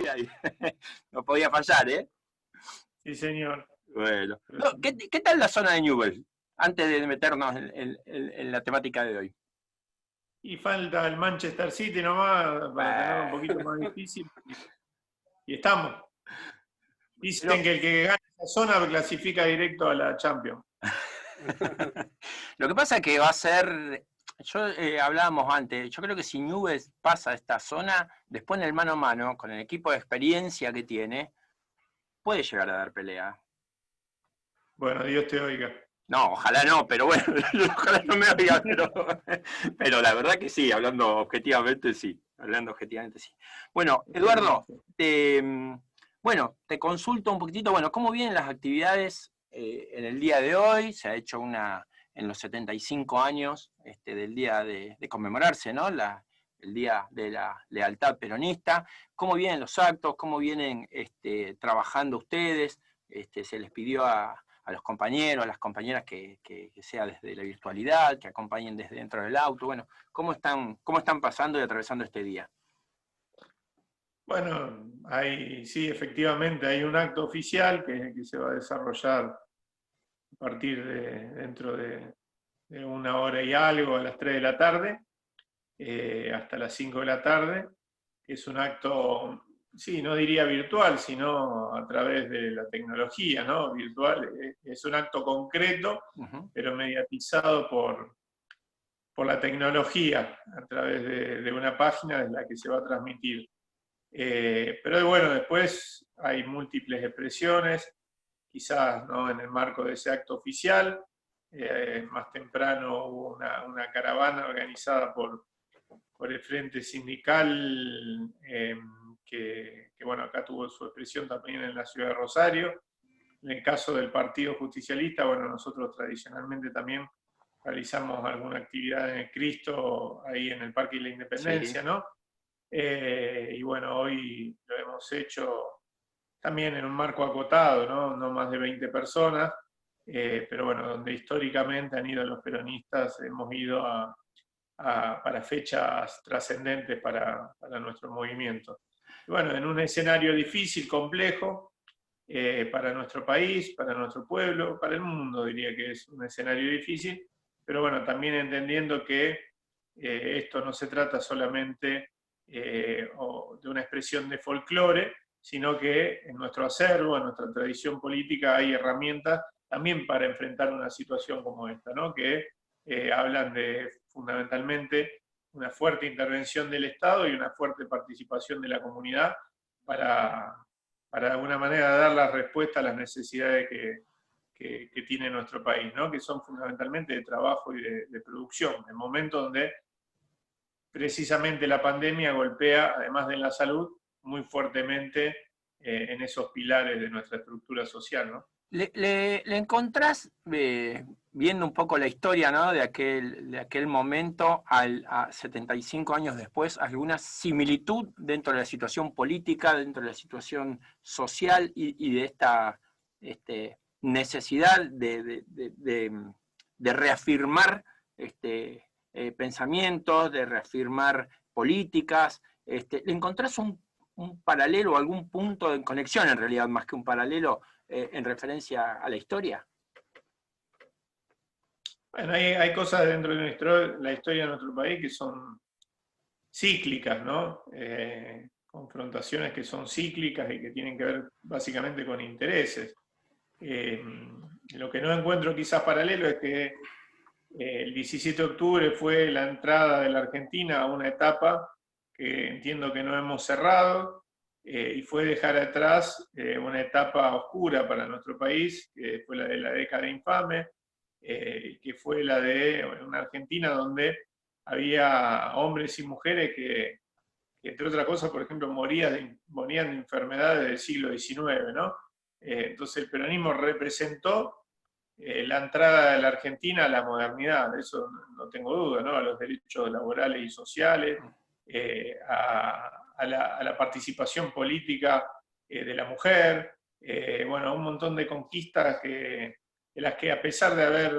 ahí. No podía fallar, ¿eh? Sí, señor. Bueno. No, ¿qué tal la zona de Newell's? Antes de meternos en la temática de hoy. Y falta el Manchester City nomás para tenerlo un poquito Bueno, más difícil. Y estamos. Dicen pero que el que gane esa zona clasifica directo a la Champions. lo que pasa es que va a ser, hablábamos antes, yo creo que si Newell's pasa esta zona, después en el mano a mano, con el equipo de experiencia que tiene, puede llegar a dar pelea. Bueno, Dios te oiga. No, ojalá no, pero bueno, ojalá no me oiga, pero la verdad que sí, hablando objetivamente sí. Hablando objetivamente sí. Bueno, Esperemos Eduardo, que... te consulto un poquitito, bueno, ¿cómo vienen las actividades en el día de hoy? Se ha hecho en los 75 años del día de conmemorarse, ¿no? El Día de la Lealtad Peronista. ¿Cómo vienen los actos? ¿Cómo vienen trabajando ustedes? Se les pidió a los compañeros, a las compañeras que sea desde la virtualidad, que acompañen desde dentro del auto. Bueno, ¿cómo están pasando y atravesando este día? Bueno, sí, efectivamente, hay un acto oficial que se va a desarrollar a partir de dentro de una hora y algo, a las 3 de la tarde, hasta las 5 de la tarde, que es un acto, sí, no diría virtual, sino a través de la tecnología, ¿no? Virtual, es un acto concreto, pero mediatizado por la tecnología, a través de una página en la que se va a transmitir. Pero bueno, después hay múltiples expresiones, quizás ¿no? En el marco de ese acto oficial. Más temprano hubo una caravana organizada por el Frente Sindical, que bueno, acá tuvo su expresión también en la ciudad de Rosario. En el caso del Partido Justicialista, bueno, nosotros tradicionalmente también realizamos alguna actividad en el Cristo, ahí en el Parque de la Sí. Independencia, ¿no? Y bueno, hoy lo hemos hecho también en un marco acotado, ¿no? No más de 20 personas, pero bueno, donde históricamente han ido los peronistas, hemos ido para fechas trascendentes para nuestro movimiento. Y bueno, en un escenario difícil, complejo, para nuestro país, para nuestro pueblo, para el mundo, diría que es un escenario difícil, pero bueno, también entendiendo que esto no se trata solamente de una expresión de folclore, sino que en nuestro acervo, en nuestra tradición política, hay herramientas también para enfrentar una situación como esta, ¿no? Que hablan de fundamentalmente una fuerte intervención del Estado y una fuerte participación de la comunidad para de alguna manera dar la respuesta a las necesidades que tiene nuestro país, ¿no? Que son fundamentalmente de trabajo y de producción, en momentos donde precisamente la pandemia golpea, además de la salud, muy fuertemente en esos pilares de nuestra estructura social, ¿no? ¿Le encontrás, viendo un poco la historia, ¿no? de aquel momento a 75 años después, alguna similitud dentro de la situación política, dentro de la situación social y de esta necesidad de reafirmar pensamientos, de reafirmar políticas? ¿Le encontrás un paralelo, algún punto de conexión en realidad, más que un paralelo, en referencia a la historia? Bueno, hay cosas dentro de la historia de nuestro país que son cíclicas, ¿no? Confrontaciones que son cíclicas y que tienen que ver básicamente con intereses. Lo que no encuentro quizás paralelo es que el 17 de octubre fue la entrada de la Argentina a una etapa que entiendo que no hemos cerrado, y fue dejar atrás una etapa oscura para nuestro país, que fue la de la década infame, que fue la de una Argentina donde había hombres y mujeres que entre otras cosas, por ejemplo, morían de enfermedades del siglo XIX, ¿no? Entonces el peronismo representó la entrada de la Argentina a la modernidad, de eso no tengo duda, ¿no? A los derechos laborales y sociales, a la participación política de la mujer, bueno, a un montón de conquistas de las que a pesar de haber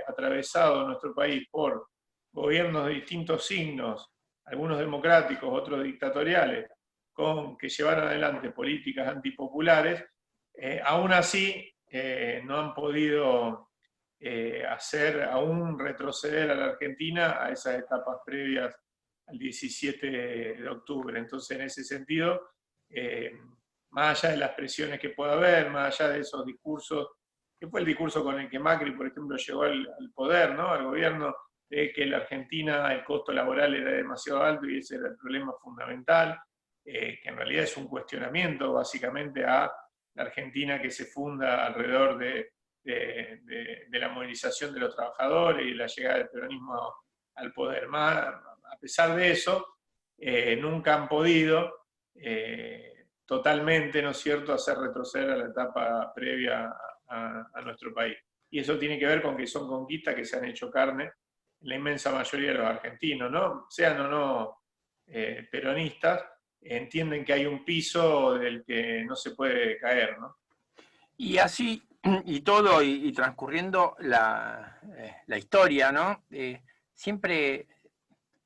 atravesado nuestro país por gobiernos de distintos signos, algunos democráticos, otros dictatoriales, con que llevaron adelante políticas antipopulares, aún así no han podido aún retroceder a la Argentina a esas etapas previas al 17 de octubre. Entonces, en ese sentido, más allá de las presiones que pueda haber, más allá de esos discursos, que fue el discurso con el que Macri, por ejemplo, llegó al poder, ¿no? Al gobierno, de que en la Argentina el costo laboral era demasiado alto y ese era el problema fundamental, que en realidad es un cuestionamiento básicamente a la Argentina que se funda alrededor de la movilización de los trabajadores y la llegada del peronismo al poder. A pesar de eso, nunca han podido totalmente, ¿no es cierto?, hacer retroceder a la etapa previa a nuestro país. Y eso tiene que ver con que son conquistas que se han hecho carne en la inmensa mayoría de los argentinos, ¿no? Sean o no peronistas, entienden que hay un piso del que no se puede caer, ¿no? Y así, y todo, y transcurriendo la historia, ¿no? Siempre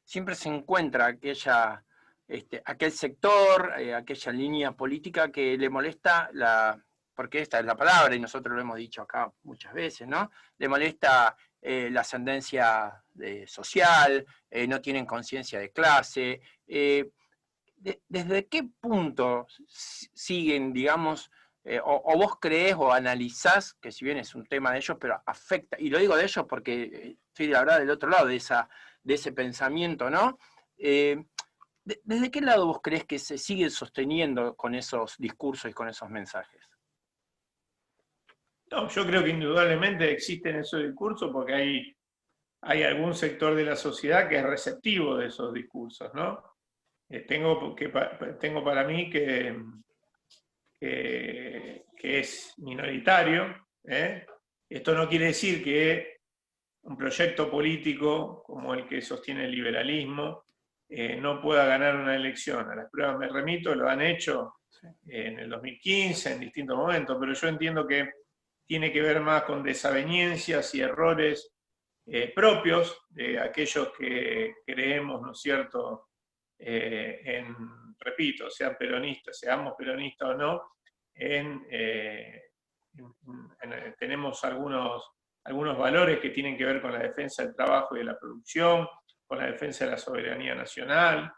se encuentra aquel sector, aquella línea política que le molesta porque esta es la palabra, y nosotros lo hemos dicho acá muchas veces, ¿no? Le molesta la ascendencia social, no tienen conciencia de clase. ¿Desde qué punto siguen, digamos, o vos creés o analizás, que si bien es un tema de ellos, pero afecta, y lo digo de ellos porque estoy la verdad del otro lado de ese pensamiento, ¿no? ¿Desde qué lado vos creés que se sigue sosteniendo con esos discursos y con esos mensajes? No, yo creo que indudablemente existen esos discursos porque hay algún sector de la sociedad que es receptivo de esos discursos, ¿no? Tengo para mí que es minoritario. Esto no quiere decir que un proyecto político como el que sostiene el liberalismo no pueda ganar una elección. A las pruebas me remito, lo han hecho en el 2015, en distintos momentos, pero yo entiendo que tiene que ver más con desavenencias y errores propios de aquellos que creemos, ¿no es cierto?, repito, seamos peronistas o no, tenemos algunos valores que tienen que ver con la defensa del trabajo y de la producción, con la defensa de la soberanía nacional,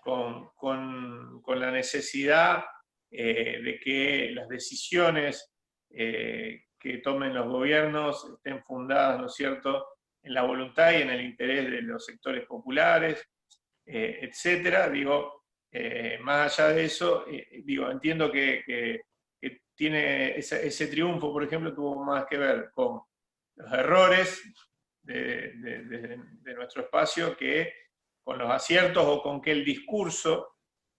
con la necesidad de que las decisiones que tomen los gobiernos estén fundadas, ¿no es cierto?, en la voluntad y en el interés de los sectores populares, etcétera. Digo, más allá de eso, digo, entiendo que tiene ese triunfo, por ejemplo, tuvo más que ver con los errores de nuestro espacio que con los aciertos o con que el discurso,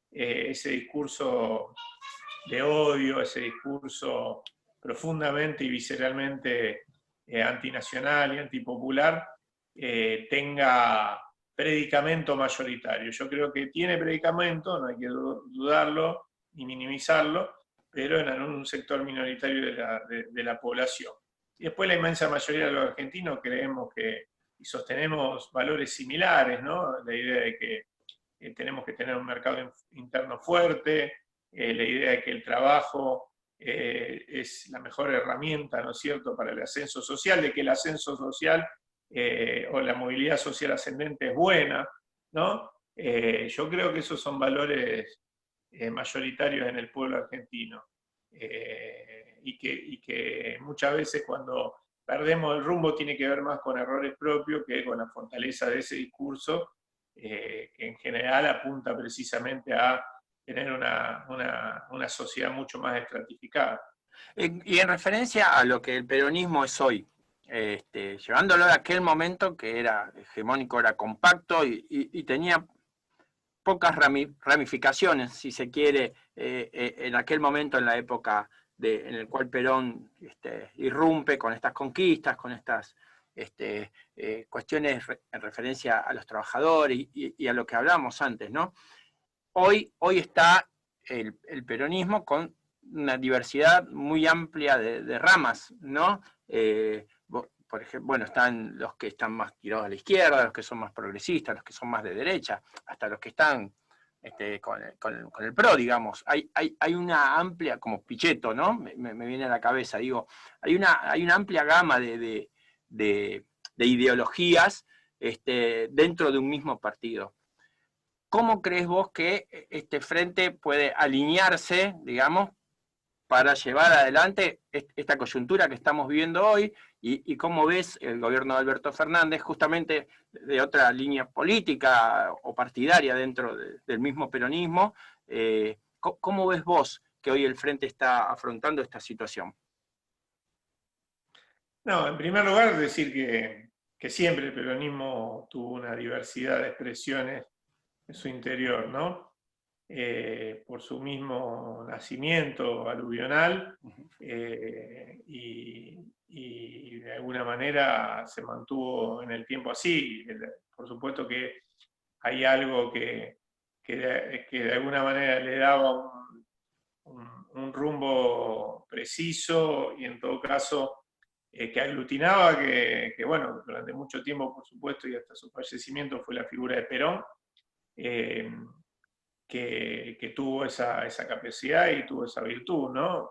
ese discurso de odio, ese discurso profundamente y visceralmente antinacional y antipopular, tenga predicamento mayoritario. Yo creo que tiene predicamento, no hay que dudarlo ni minimizarlo, pero en un sector minoritario de la población. Y después la inmensa mayoría de los argentinos creemos que, y sostenemos valores similares, ¿no? La idea de que tenemos que tener un mercado interno fuerte, la idea de que el trabajo es la mejor herramienta, ¿no es cierto?, para el ascenso social, de que el ascenso social o la movilidad social ascendente es buena, ¿no? Yo creo que esos son valores mayoritarios en el pueblo argentino. Y que muchas veces cuando perdemos el rumbo tiene que ver más con errores propios que con la fortaleza de ese discurso, que en general apunta precisamente a tener una sociedad mucho más estratificada. Y en referencia a lo que el peronismo es hoy, llevándolo de aquel momento que era hegemónico, era compacto y tenía pocas ramificaciones, si se quiere, en aquel momento, en la época en el cual Perón irrumpe con estas conquistas, con estas cuestiones en referencia a los trabajadores y a lo que hablábamos antes, ¿no? Hoy está el peronismo con una diversidad muy amplia de ramas, ¿no? Por ejemplo, bueno, están los que están más tirados a la izquierda, los que son más progresistas, los que son más de derecha, hasta los que están con el PRO, digamos. Hay una amplia, como Pichetto, ¿no? Me viene a la cabeza, digo, hay una amplia gama de ideologías dentro de un mismo partido. ¿Cómo crees vos que este frente puede alinearse, digamos, para llevar adelante esta coyuntura que estamos viviendo hoy? Y cómo ves el gobierno de Alberto Fernández, justamente de otra línea política o partidaria dentro del mismo peronismo? ¿Cómo ves vos que hoy el frente está afrontando esta situación? No, en primer lugar decir que siempre el peronismo tuvo una diversidad de expresiones en su interior, ¿no? Por su mismo nacimiento aluvional, y de alguna manera se mantuvo en el tiempo así. Por supuesto que hay algo que de alguna manera le daba un rumbo preciso y en todo caso que aglutinaba, bueno, durante mucho tiempo, por supuesto, y hasta su fallecimiento fue la figura de Perón, eh, que tuvo esa capacidad y tuvo esa virtud, ¿no?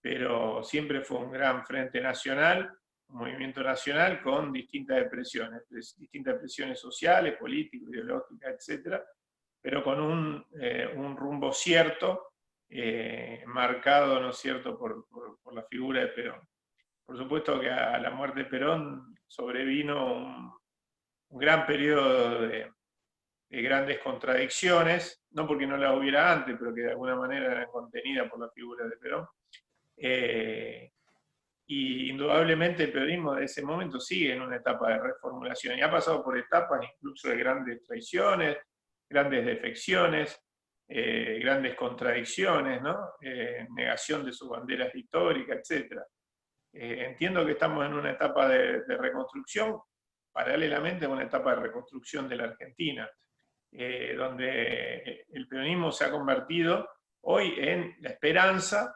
Pero siempre fue un gran frente nacional, un movimiento nacional con distintas expresiones sociales, políticas, ideológicas, etcétera, pero con un rumbo cierto, marcado, ¿no es cierto?, por la figura de Perón. Por supuesto que a la muerte de Perón sobrevino un gran periodo de grandes contradicciones, no porque no las hubiera antes, pero que de alguna manera eran contenidas por la figura de Perón. Y indudablemente el peronismo de ese momento sigue en una etapa de reformulación y ha pasado por etapas incluso de grandes traiciones, grandes defecciones, grandes contradicciones, ¿no? Negación de sus banderas históricas, etc. Entiendo que estamos en una etapa de reconstrucción, paralelamente a una etapa de reconstrucción de la Argentina, donde el peronismo se ha convertido hoy en la esperanza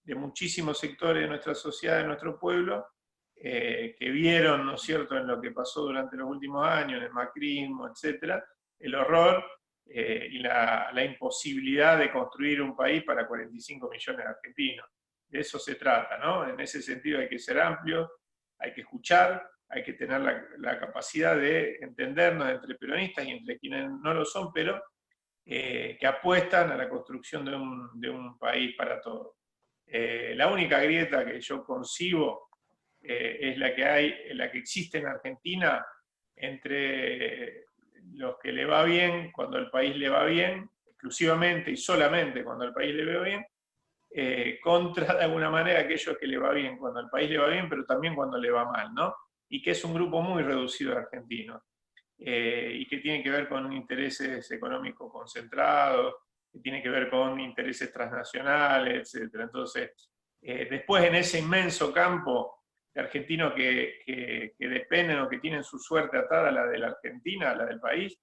de muchísimos sectores de nuestra sociedad, de nuestro pueblo, que vieron, ¿no es cierto?, en lo que pasó durante los últimos años, en el macrismo, etcétera, el horror y la imposibilidad de construir un país para 45 millones de argentinos. De eso se trata, ¿no? En ese sentido hay que ser amplio, hay que escuchar, hay que tener la capacidad de entendernos entre peronistas y entre quienes no lo son, pero que apuestan a la construcción de un país para todos. La única grieta que yo concibo es la que existe en Argentina entre los que le va bien cuando el país le va bien, exclusivamente y solamente cuando el país le va bien, contra de alguna manera aquellos que le va bien cuando el país le va bien, pero también cuando le va mal, ¿no? Y que es un grupo muy reducido de argentinos, y que tiene que ver con intereses económicos concentrados, que tiene que ver con intereses transnacionales, etc. Entonces, después en ese inmenso campo de argentinos que dependen o que tienen su suerte atada a la de la Argentina, a la del país,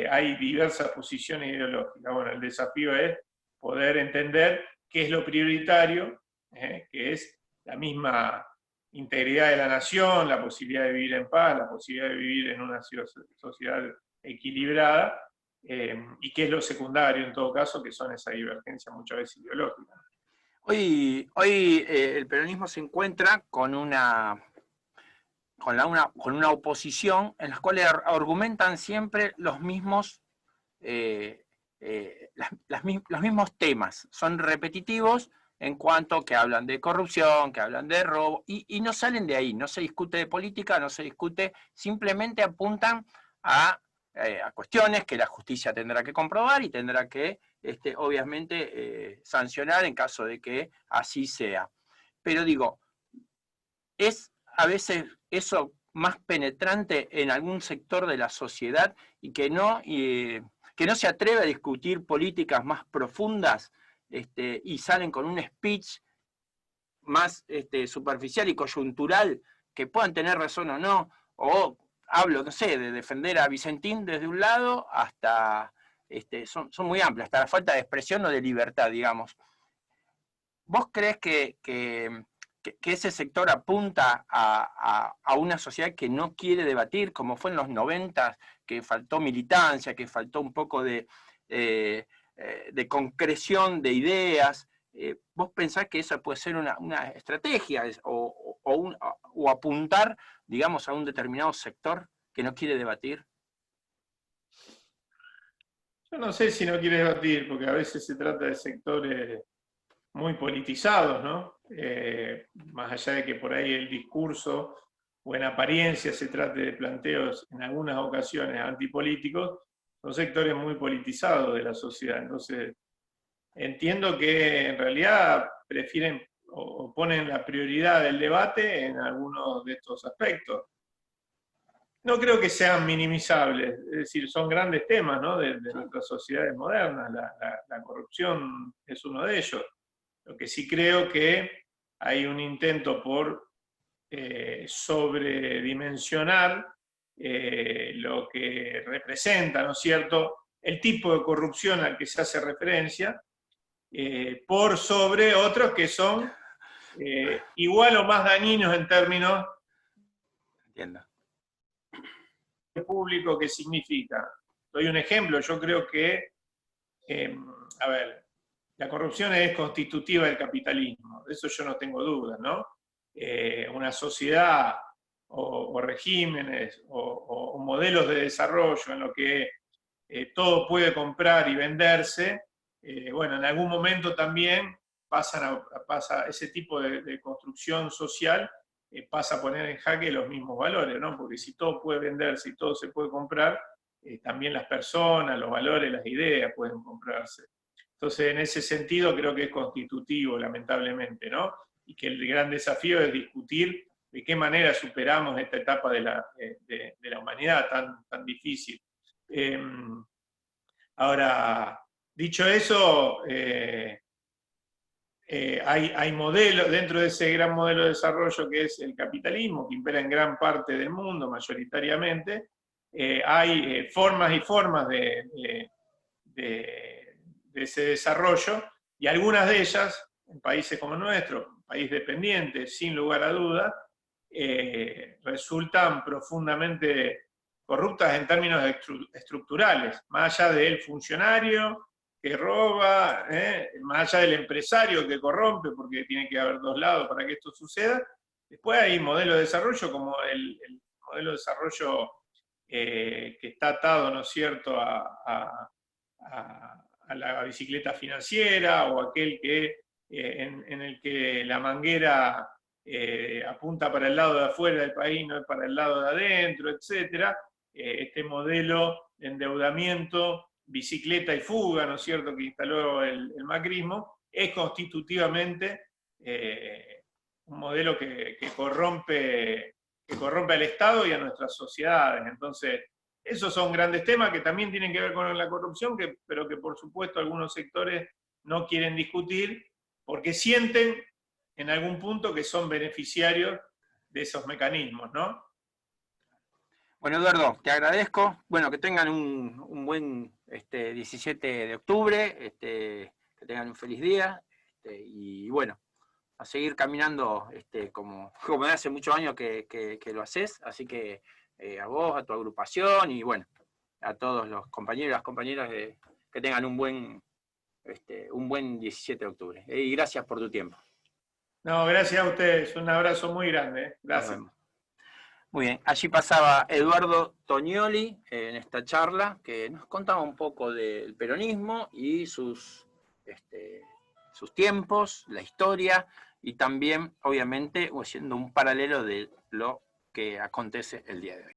hay diversas posiciones ideológicas. Bueno, el desafío es poder entender qué es lo prioritario, que es la misma integridad de la nación, la posibilidad de vivir en paz, la posibilidad de vivir en una sociedad equilibrada, y qué es lo secundario en todo caso, que son esas divergencias muchas veces ideológicas. Hoy el peronismo se encuentra con una oposición en la cual argumentan siempre los mismos, los mismos temas. Son repetitivos en cuanto que hablan de corrupción, que hablan de robo, y no salen de ahí, no se discute de política, no se discute, simplemente apuntan a cuestiones que la justicia tendrá que comprobar y tendrá que, obviamente, sancionar en caso de que así sea. Pero digo, es a veces eso más penetrante en algún sector de la sociedad y que no se atreve a discutir políticas más profundas, y salen con un speech más superficial y coyuntural, que puedan tener razón o no, o hablo, no sé, de defender a Vicentín desde un lado hasta, son muy amplias, hasta la falta de expresión o de libertad, digamos. ¿Vos crees que ese sector apunta a una sociedad que no quiere debatir, como fue en los 90, que faltó militancia, que faltó un poco de de concreción de ideas. ¿Vos pensás que esa puede ser una estrategia o apuntar, digamos, a un determinado sector que no quiere debatir? Yo no sé si no quiere debatir, porque a veces se trata de sectores muy politizados, ¿no? Más allá de que por ahí el discurso o en apariencia se trate de planteos en algunas ocasiones antipolíticos, son sectores muy politizados de la sociedad. Entonces, entiendo que en realidad prefieren o ponen la prioridad del debate en algunos de estos aspectos. No creo que sean minimizables, es decir, son grandes temas, ¿no?, de nuestras sociedades modernas. La corrupción es uno de ellos. Lo que sí creo que hay un intento por sobredimensionar lo que representa, ¿no es cierto?, el tipo de corrupción al que se hace referencia, por sobre otros que son igual o más dañinos en términos Entiendo. público que significa. Doy un ejemplo, yo creo que, a ver, la corrupción es constitutiva del capitalismo, de eso yo no tengo dudas, ¿no? Una sociedad o regímenes o modelos de desarrollo en lo que todo puede comprar y venderse, bueno, en algún momento también pasa ese tipo de construcción social, pasa a poner en jaque los mismos valores, ¿no? Porque si todo puede venderse y todo se puede comprar, también las personas, los valores, las ideas pueden comprarse. Entonces, en ese sentido, creo que es constitutivo, lamentablemente, ¿no? Y que el gran desafío es discutir de qué manera superamos esta etapa de la humanidad tan difícil. Ahora, dicho eso, hay modelos, dentro de ese gran modelo de desarrollo que es el capitalismo, que impera en gran parte del mundo, mayoritariamente, hay formas y formas de ese desarrollo, y algunas de ellas, en países como el nuestro, un país dependiente, sin lugar a dudas, resultan profundamente corruptas en términos estructurales, más allá del funcionario que roba, más allá del empresario que corrompe, porque tiene que haber dos lados para que esto suceda. Después hay modelos de desarrollo como el modelo de desarrollo que está atado, ¿no es cierto?, a la bicicleta financiera, o aquel que, en el que la manguera apunta para el lado de afuera del país, no es para el lado de adentro, etc. Este modelo de endeudamiento, bicicleta y fuga, ¿no es cierto?, que instaló el macrismo, es constitutivamente un modelo que corrompe al Estado y a nuestras sociedades. Entonces, esos son grandes temas que también tienen que ver con la corrupción, pero que por supuesto algunos sectores no quieren discutir porque sienten en algún punto que son beneficiarios de esos mecanismos, ¿no? Bueno, Eduardo, te agradezco. Bueno, que tengan un buen 17 de octubre, que tengan un feliz día, y bueno, a seguir caminando como de hace muchos años que lo haces, así que a vos, a tu agrupación y bueno, a todos los compañeros y las compañeras que tengan un buen 17 de octubre. Y gracias por tu tiempo. No, gracias a ustedes, un abrazo muy grande. Gracias. Nos vemos. Muy bien, allí pasaba Eduardo Tonioli en esta charla que nos contaba un poco del peronismo y sus tiempos, la historia y también, obviamente, haciendo un paralelo de lo que acontece el día de hoy.